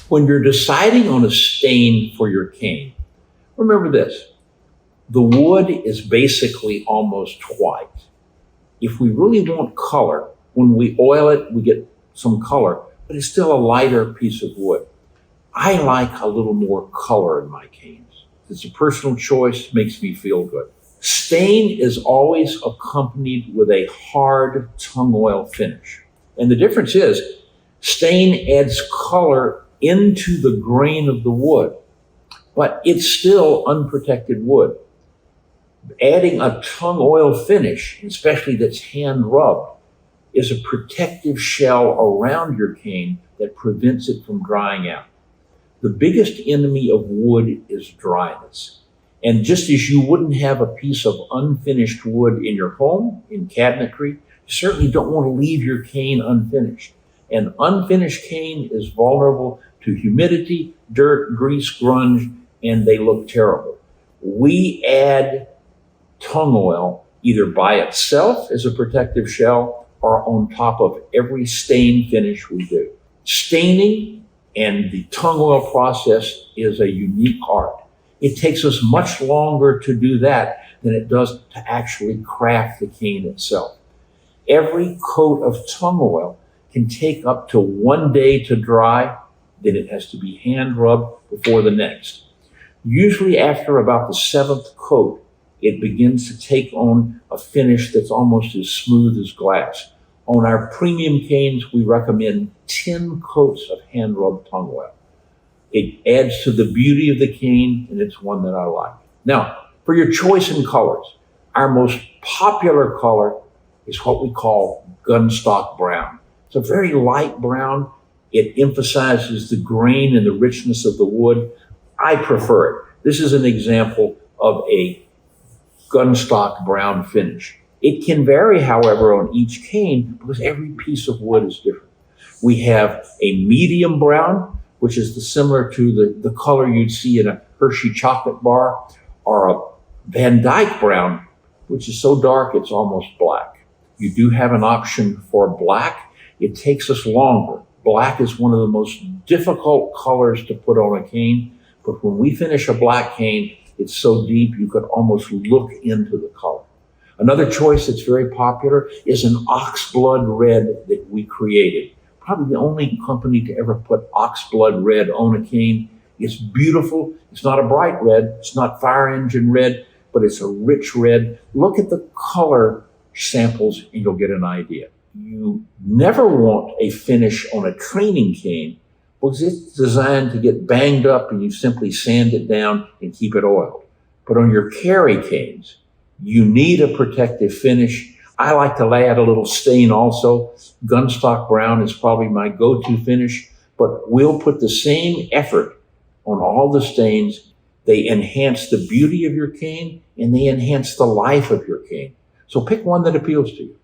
When you're deciding on a stain for your cane, remember this. The wood is basically almost white. If we really want color, when we oil it, we get some color, but it's still a lighter piece of wood. I like a little more color in my canes. It's a personal choice, makes me feel good. Stain is always accompanied with a hard tung oil finish. And the difference is, stain adds color into the grain of the wood, but it's still unprotected wood. Adding a tung oil finish, especially that's hand rubbed, is a protective shell around your cane that prevents it from drying out. The biggest enemy of wood is dryness. And just as you wouldn't have a piece of unfinished wood in your home, in cabinetry, you certainly don't want to leave your cane unfinished. An unfinished cane is vulnerable to humidity, dirt, grease, grunge, and they look terrible. We add tung oil either by itself as a protective shell or on top of every stain finish we do. Staining and the tung oil process is a unique art. It takes us much longer to do that than it does to actually craft the cane itself. Every coat of tung oil can take up to 1 day to dry, then it has to be hand rubbed before the next. Usually after about the 7th coat, it begins to take on a finish that's almost as smooth as glass. On our premium canes, we recommend 10 coats of hand rubbed tung oil. It adds to the beauty of the cane, and it's one that I like. Now, for your choice in colors, our most popular color is what we call gunstock brown. It's a very light brown. It emphasizes the grain and the richness of the wood. I prefer it. This is an example of a gunstock brown finish. It can vary, however, on each cane because every piece of wood is different. We have a medium brown, which is similar to the color you'd see in a Hershey chocolate bar, or a Van Dyke brown, which is so dark it's almost black. You do have an option for black. It takes us longer. Black is one of the most difficult colors to put on a cane, but when we finish a black cane, it's so deep you could almost look into the color. Another choice that's very popular is an oxblood red that we created. Probably the only company to ever put oxblood red on a cane. It's beautiful. It's not a bright red. It's not fire engine red, but it's a rich red. Look at the color samples and you'll get an idea. You never want a finish on a training cane because it's designed to get banged up and you simply sand it down and keep it oiled. But on your carry canes, you need a protective finish. I like to add a little stain also. Gunstock brown is probably my go-to finish, but we'll put the same effort on all the stains. They enhance the beauty of your cane and they enhance the life of your cane. So pick one that appeals to you.